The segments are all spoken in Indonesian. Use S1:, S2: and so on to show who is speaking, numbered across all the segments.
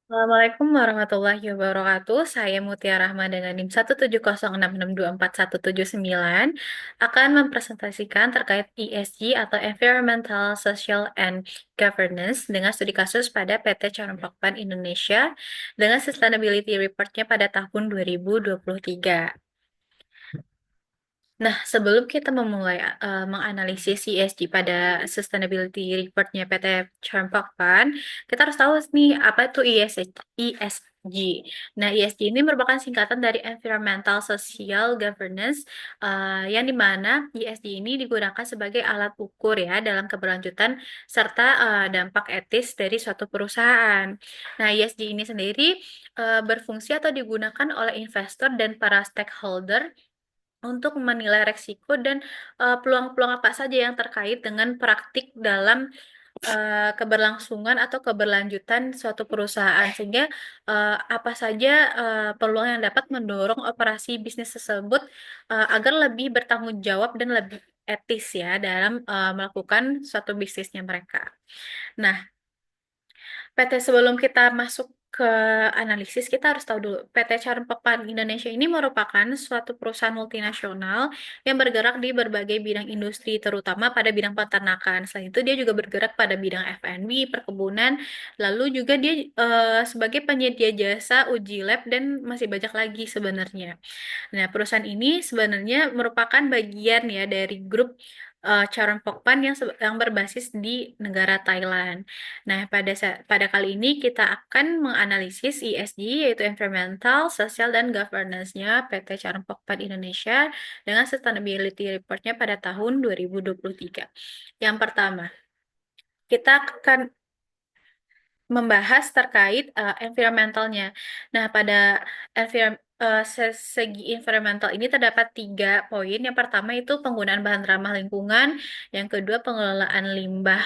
S1: Assalamualaikum warahmatullahi wabarakatuh. Saya Mutia Rahma dengan NIM 17066241779 akan mempresentasikan terkait ESG atau Environmental, Social, and Governance dengan studi kasus pada PT Charon Pokpan Indonesia dengan Sustainability Report-nya pada tahun 2023. Nah, sebelum kita memulai menganalisis ESG pada Sustainability Report-nya PT Charmpakpan, kita harus tahu nih apa itu ESG. Nah, ESG ini merupakan singkatan dari Environmental Social Governance, yang dimana ESG ini digunakan sebagai alat ukur ya dalam keberlanjutan serta dampak etis dari suatu perusahaan. Nah, ESG ini sendiri berfungsi atau digunakan oleh investor dan para stakeholder untuk menilai resiko dan peluang-peluang apa saja yang terkait dengan praktik dalam keberlangsungan atau keberlanjutan suatu perusahaan sehingga apa saja peluang yang dapat mendorong operasi bisnis tersebut agar lebih bertanggung jawab dan lebih etis ya dalam melakukan suatu bisnisnya mereka. Nah, PT sebelum kita masuk ke analisis, kita harus tahu dulu, PT Charon Pokpan Indonesia ini merupakan suatu perusahaan multinasional yang bergerak di berbagai bidang industri, terutama pada bidang peternakan. Selain itu, dia juga bergerak pada bidang F&B, perkebunan, lalu juga dia sebagai penyedia jasa uji lab, dan masih banyak lagi sebenarnya. Nah, perusahaan ini sebenarnya merupakan bagian ya dari grup Charon Pokpan yang berbasis di negara Thailand. Nah, pada kali ini kita akan menganalisis ESG, yaitu Environmental, Social, dan Governance-nya PT Charon Pokpan Indonesia dengan Sustainability Report-nya pada tahun 2023. Yang pertama, kita akan membahas terkait environmentalnya. Nah, pada segi environmental ini terdapat 3 poin. Yang pertama itu penggunaan bahan ramah lingkungan, yang kedua pengelolaan limbah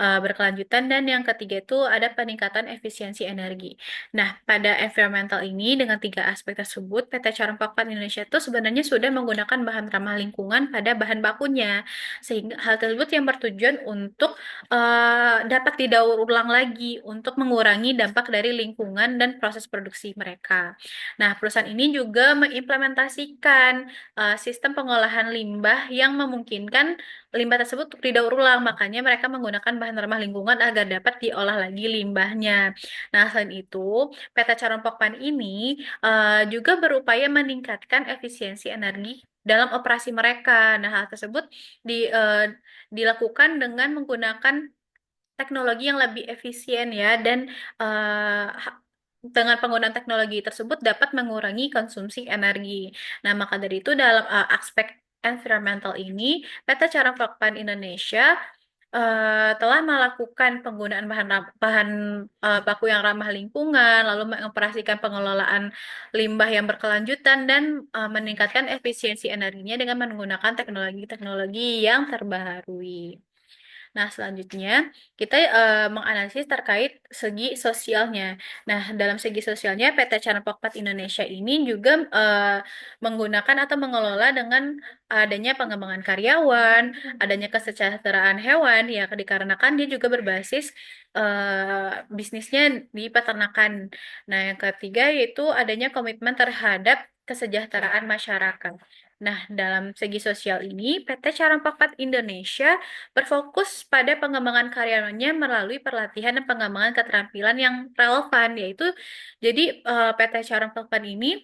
S1: berkelanjutan, dan yang ketiga itu ada peningkatan efisiensi energi. Nah, pada environmental ini dengan 3 aspek tersebut, PT Charon Pokpan Indonesia itu sebenarnya sudah menggunakan bahan ramah lingkungan pada bahan bakunya, sehingga hal tersebut yang bertujuan untuk dapat didaur ulang lagi untuk mengurangi dampak dari lingkungan dan proses produksi mereka. Nah, perusahaan ini juga mengimplementasikan sistem pengolahan limbah yang memungkinkan limbah tersebut untuk didaur ulang. Makanya mereka menggunakan bahan ramah lingkungan agar dapat diolah lagi limbahnya. Nah, selain itu, PT Charon Pokpan ini juga berupaya meningkatkan efisiensi energi dalam operasi mereka. Nah, hal tersebut dilakukan dengan menggunakan teknologi yang lebih efisien ya, dan dengan penggunaan teknologi tersebut dapat mengurangi konsumsi energi. Nah, maka dari itu dalam aspek environmental ini, PT Cara Pokpan Indonesia telah melakukan penggunaan bahan baku yang ramah lingkungan, lalu mengoperasikan pengelolaan limbah yang berkelanjutan, dan meningkatkan efisiensi energinya dengan menggunakan teknologi-teknologi yang terbaharui. Nah, selanjutnya kita menganalisis terkait segi sosialnya. Nah, dalam segi sosialnya, PT Chana Pokpat Indonesia ini juga menggunakan atau mengelola dengan adanya pengembangan karyawan, adanya kesejahteraan hewan, ya dikarenakan dia juga berbasis bisnisnya di peternakan. Nah, yang ketiga yaitu adanya komitmen terhadap kesejahteraan masyarakat. Nah, dalam segi sosial ini, PT Charon Pokpat Indonesia berfokus pada pengembangan karyawannya melalui pelatihan dan pengembangan keterampilan yang relevan, yaitu jadi PT Charon Pokpan ini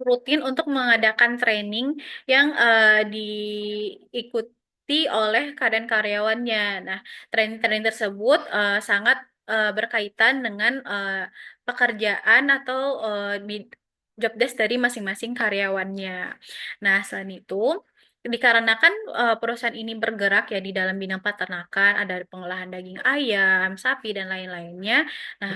S1: rutin untuk mengadakan training yang diikuti oleh karyawannya. Nah, training-training tersebut sangat berkaitan dengan pekerjaan atau job desk dari masing-masing karyawannya. Nah, selain itu, dikarenakan perusahaan ini bergerak ya di dalam bidang peternakan, ada pengolahan daging ayam, sapi, dan lain-lainnya. Nah,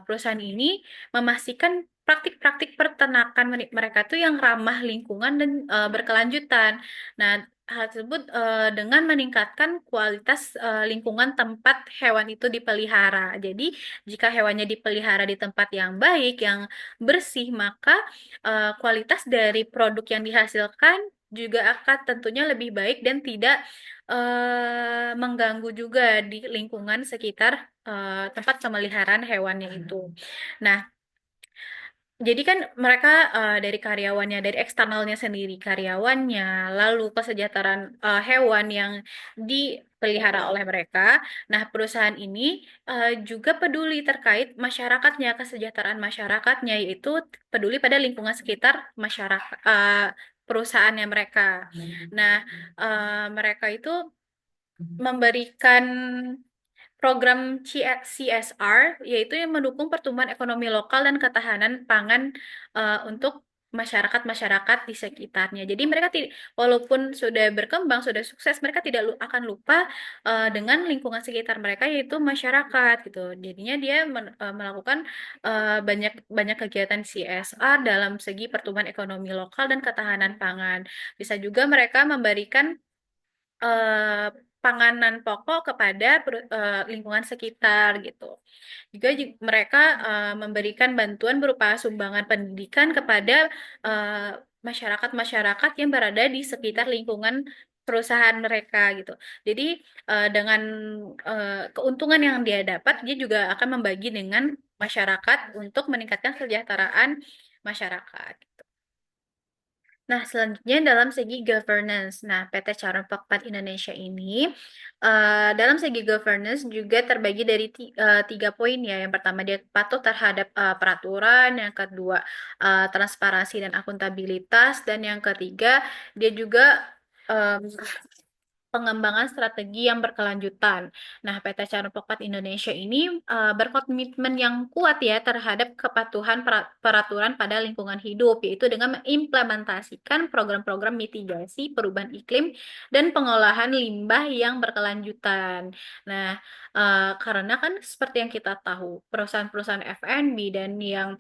S1: perusahaan ini memastikan praktik-praktik peternakan mereka tuh yang ramah lingkungan dan berkelanjutan. Nah, hal tersebut dengan meningkatkan kualitas lingkungan tempat hewan itu dipelihara. Jadi, jika hewannya dipelihara di tempat yang baik, yang bersih, maka kualitas dari produk yang dihasilkan juga akan tentunya lebih baik dan tidak mengganggu juga di lingkungan sekitar tempat pemeliharaan hewannya itu. Nah, jadi kan mereka dari karyawannya, dari eksternalnya sendiri, karyawannya, lalu kesejahteraan hewan yang dipelihara oleh mereka. Nah, perusahaan ini juga peduli terkait masyarakatnya, kesejahteraan masyarakatnya, yaitu peduli pada lingkungan sekitar masyarakat perusahaannya mereka. Nah, mereka itu memberikan program CSR, yaitu yang mendukung pertumbuhan ekonomi lokal dan ketahanan pangan untuk masyarakat-masyarakat di sekitarnya. Jadi mereka walaupun sudah berkembang, sudah sukses, mereka tidak akan lupa dengan lingkungan sekitar mereka, yaitu masyarakat gitu. Jadinya dia melakukan banyak banyak kegiatan CSR dalam segi pertumbuhan ekonomi lokal dan ketahanan pangan. Bisa juga mereka memberikan eh, panganan pokok kepada lingkungan sekitar gitu. Juga mereka memberikan bantuan berupa sumbangan pendidikan kepada eh, masyarakat-masyarakat yang berada di sekitar lingkungan perusahaan mereka gitu. Jadi dengan keuntungan yang dia dapat, dia juga akan membagi dengan masyarakat untuk meningkatkan kesejahteraan masyarakat. Nah, selanjutnya dalam segi governance. Nah, PT Charon Pokpat Indonesia ini dalam segi governance juga terbagi dari tiga poin ya. Yang pertama dia patuh terhadap peraturan, yang kedua transparansi dan akuntabilitas, dan yang ketiga dia juga em, pengembangan strategi yang berkelanjutan. Nah, PT Charun Pokpat Indonesia ini berkomitmen yang kuat ya terhadap kepatuhan peraturan pada lingkungan hidup, yaitu dengan mengimplementasikan program-program mitigasi perubahan iklim dan pengolahan limbah yang berkelanjutan. Nah, karena kan seperti yang kita tahu, perusahaan-perusahaan F&B dan yang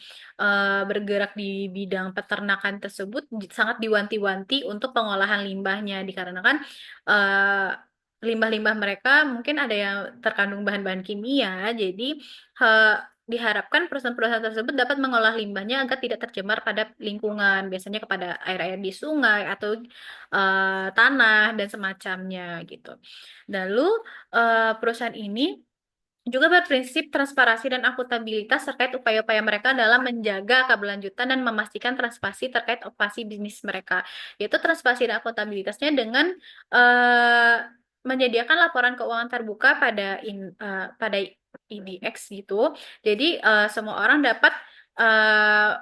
S1: bergerak di bidang peternakan tersebut sangat diwanti-wanti untuk pengolahan limbahnya, dikarenakan eh, limbah-limbah mereka mungkin ada yang terkandung bahan-bahan kimia, jadi eh, diharapkan perusahaan-perusahaan tersebut dapat mengolah limbahnya agar tidak tercemar pada lingkungan, biasanya kepada air-air di sungai atau tanah dan semacamnya gitu. Lalu perusahaan ini juga berprinsip transparansi dan akuntabilitas terkait upaya-upaya mereka dalam menjaga keberlanjutan dan memastikan transparansi terkait operasi bisnis mereka. Yaitu transparansi dan akuntabilitasnya dengan eh, menyediakan laporan keuangan terbuka pada IDX gitu. Jadi semua orang dapat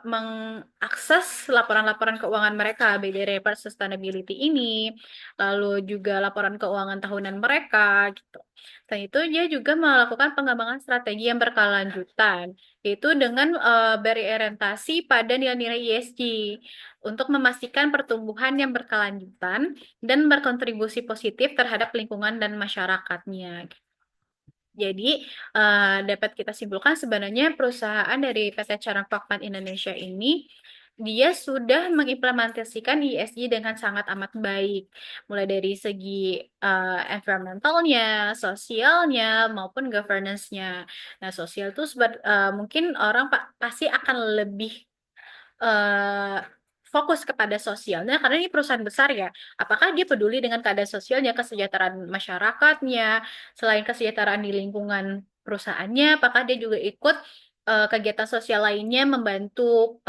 S1: mengakses laporan-laporan keuangan mereka, baik dari report sustainability ini, lalu juga laporan keuangan tahunan mereka gitu. Selain itu, dia juga melakukan pengembangan strategi yang berkelanjutan, yaitu dengan berorientasi pada nilai-nilai ESG untuk memastikan pertumbuhan yang berkelanjutan dan berkontribusi positif terhadap lingkungan dan masyarakatnya. Jadi, dapat kita simpulkan sebenarnya perusahaan dari PT Charang Pokpan Indonesia ini dia sudah mengimplementasikan ESG dengan sangat amat baik, mulai dari segi environmentalnya, sosialnya, maupun governance-nya. Nah, sosial itu mungkin orang pasti akan lebih eh, fokus kepada sosialnya karena ini perusahaan besar ya. Apakah dia peduli dengan keadaan sosialnya, kesejahteraan masyarakatnya, selain kesejahteraan di lingkungan perusahaannya, apakah dia juga ikut kegiatan sosial lainnya membantu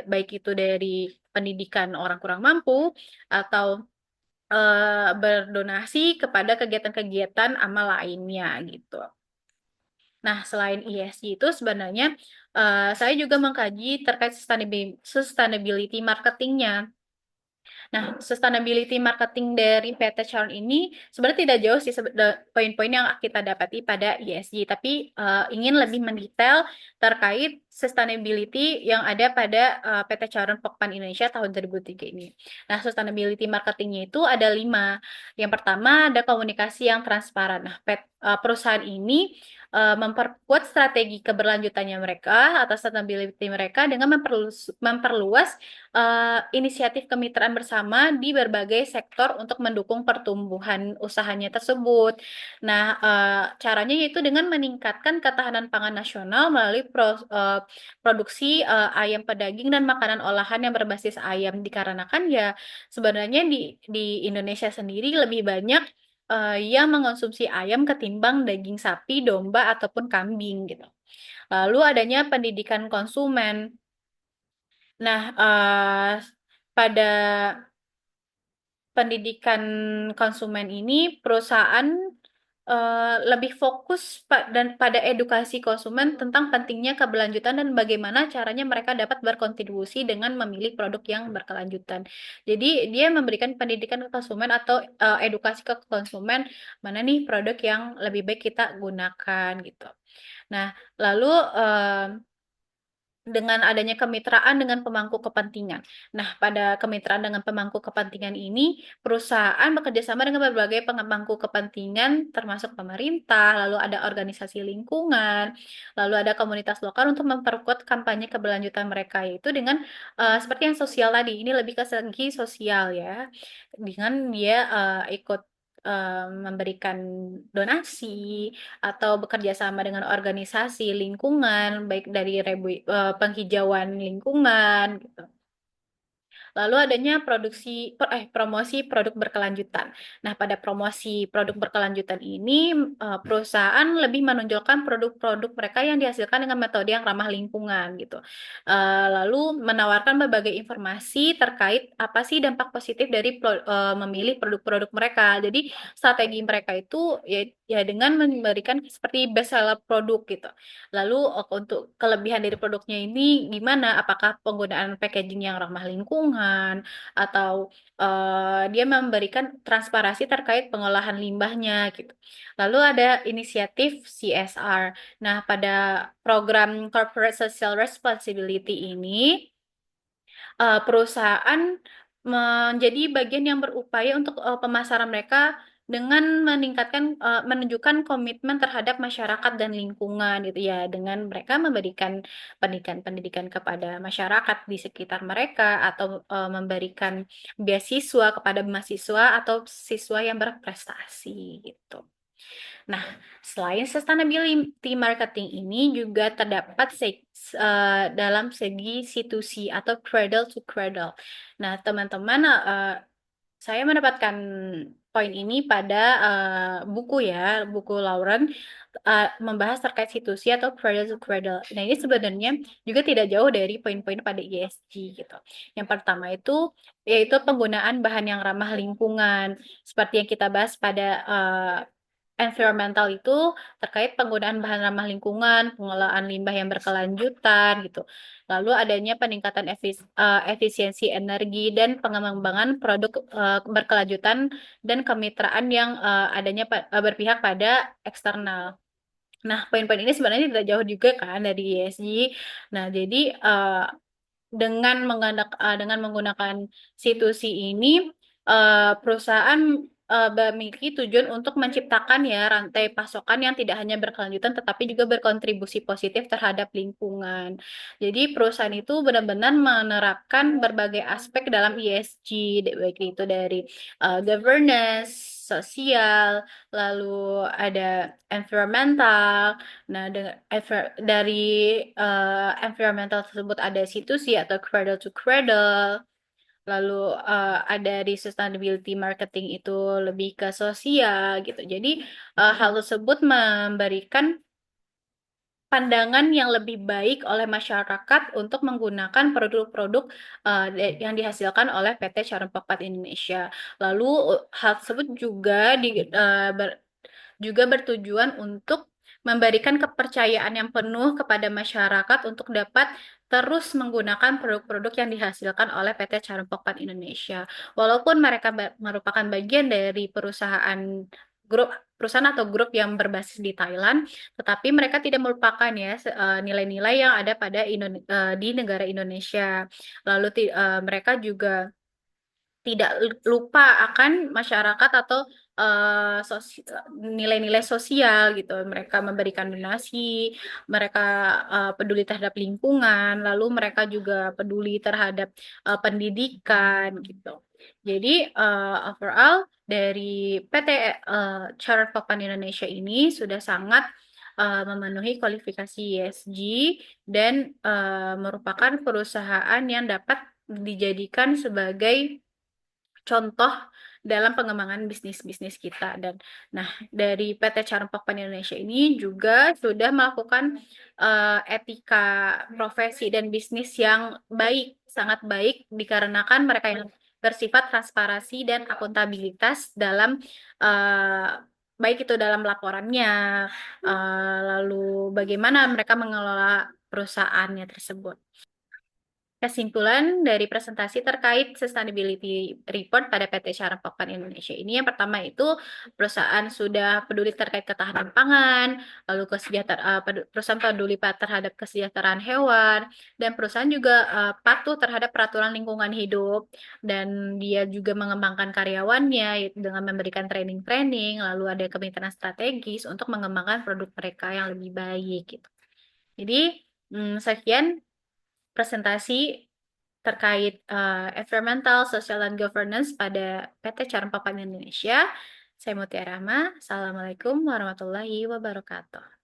S1: baik itu dari pendidikan orang kurang mampu atau berdonasi kepada kegiatan-kegiatan amal lainnya gitu. Nah, selain ESG itu sebenarnya saya juga mengkaji terkait sustainability marketingnya. Nah, sustainability marketing dari PT Charn ini sebenarnya tidak jauh sih poin-poin yang kita dapati pada ESG, tapi ingin lebih mendetail terkait sustainability yang ada pada PT Charun Pokpan Indonesia tahun 2003 ini. Nah, sustainability marketingnya itu ada 5. Yang pertama ada komunikasi yang transparan. Nah, perusahaan ini memperkuat strategi keberlanjutannya mereka atau sustainability mereka dengan memperluas inisiatif kemitraan bersama di berbagai sektor untuk mendukung pertumbuhan usahanya tersebut. Nah, caranya yaitu dengan meningkatkan ketahanan pangan nasional melalui produksi ayam pedaging dan makanan olahan yang berbasis ayam, dikarenakan ya sebenarnya di Indonesia sendiri lebih banyak yang mengonsumsi ayam ketimbang daging sapi, domba, ataupun kambing gitu. Lalu adanya pendidikan konsumen. Nah, pada pendidikan konsumen ini perusahaan lebih fokus dan pada edukasi konsumen tentang pentingnya keberlanjutan dan bagaimana caranya mereka dapat berkontribusi dengan memilih produk yang berkelanjutan. Jadi dia memberikan pendidikan ke konsumen atau edukasi ke konsumen mana nih produk yang lebih baik kita gunakan gitu. Nah, lalu dengan adanya kemitraan dengan pemangku kepentingan. Nah, pada kemitraan dengan pemangku kepentingan ini, perusahaan bekerja sama dengan berbagai pemangku kepentingan, termasuk pemerintah, lalu ada organisasi lingkungan, lalu ada komunitas lokal untuk memperkuat kampanye keberlanjutan mereka, yaitu dengan seperti yang sosial tadi, ini lebih ke segi sosial ya, dengan dia ikut memberikan donasi, atau bekerja sama dengan organisasi lingkungan, baik dari penghijauan lingkungan gitu. Lalu adanya promosi produk berkelanjutan. Nah, pada promosi produk berkelanjutan ini, perusahaan lebih menonjolkan produk-produk mereka yang dihasilkan dengan metode yang ramah lingkungan gitu. Lalu menawarkan berbagai informasi terkait apa sih dampak positif dari memilih produk-produk mereka. Jadi, strategi mereka itu ya dengan memberikan seperti best seller produk gitu. Lalu untuk kelebihan dari produknya ini gimana? Apakah penggunaan packaging yang ramah lingkungan atau dia memberikan transparansi terkait pengolahan limbahnya gitu. Lalu ada inisiatif CSR. Nah, pada program Corporate Social Responsibility ini perusahaan menjadi bagian yang berupaya untuk pemasaran mereka dengan menunjukkan komitmen terhadap masyarakat dan lingkungan gitu ya, dengan mereka memberikan pendidikan-pendidikan kepada masyarakat di sekitar mereka atau memberikan beasiswa kepada mahasiswa atau siswa yang berprestasi gitu. Nah, selain sustainability marketing ini juga terdapat dalam segi C2C atau cradle to cradle. Nah, teman-teman, saya mendapatkan poin ini pada buku ya, buku Lauren membahas terkait C2C atau cradle to cradle. Nah, ini sebenarnya juga tidak jauh dari poin-poin pada ESG gitu. Yang pertama itu yaitu penggunaan bahan yang ramah lingkungan, seperti yang kita bahas pada environmental itu terkait penggunaan bahan ramah lingkungan, pengelolaan limbah yang berkelanjutan gitu. Lalu adanya peningkatan efisiensi energi dan pengembangan produk berkelanjutan dan kemitraan yang berpihak pada eksternal. Nah, poin-poin ini sebenarnya tidak jauh juga kan dari ESG. Nah, jadi dengan menggunakan C2C ini perusahaan memiliki tujuan untuk menciptakan ya rantai pasokan yang tidak hanya berkelanjutan tetapi juga berkontribusi positif terhadap lingkungan. Jadi perusahaan itu benar-benar menerapkan berbagai aspek dalam ESG, baik itu dari governance, sosial, lalu ada environmental. Nah, dari environmental tersebut ada C2C atau cradle to cradle. Lalu ada di sustainability marketing itu lebih ke sosial gitu. Jadi hal tersebut memberikan pandangan yang lebih baik oleh masyarakat untuk menggunakan produk-produk yang dihasilkan oleh PT Charon Pokpat Indonesia. Lalu hal tersebut juga bertujuan untuk memberikan kepercayaan yang penuh kepada masyarakat untuk dapat terus menggunakan produk-produk yang dihasilkan oleh PT Charon Pokpat Indonesia. Walaupun mereka merupakan bagian dari perusahaan atau grup yang berbasis di Thailand, tetapi mereka tidak melupakan ya nilai-nilai yang ada di negara Indonesia. Lalu mereka juga tidak lupa akan masyarakat atau nilai-nilai sosial gitu. Mereka memberikan donasi, mereka peduli terhadap lingkungan, lalu mereka juga peduli terhadap pendidikan gitu. Jadi overall dari PT Chartered Papan Indonesia ini sudah sangat memenuhi kualifikasi ESG dan merupakan perusahaan yang dapat dijadikan sebagai contoh dalam pengembangan bisnis-bisnis kita. Dan nah, dari PT Charon Pokpan Indonesia ini juga sudah melakukan etika profesi dan bisnis yang baik, sangat baik dikarenakan mereka yang bersifat transparansi dan akuntabilitas dalam eh, baik itu dalam laporannya, lalu bagaimana mereka mengelola perusahaannya tersebut. Kesimpulan dari presentasi terkait Sustainability Report pada PT Syaraf Pokpan Indonesia ini, yang pertama itu perusahaan sudah peduli terkait ketahanan pangan, lalu perusahaan peduli terhadap kesejahteraan hewan, dan perusahaan juga patuh terhadap peraturan lingkungan hidup, dan dia juga mengembangkan karyawannya yaitu dengan memberikan training-training, lalu ada kemitraan strategis untuk mengembangkan produk mereka yang lebih baik gitu. Jadi, sekian presentasi terkait environmental, social, dan governance pada PT Charon Papan Indonesia. Saya Mutia Rahma. Assalamualaikum warahmatullahi wabarakatuh.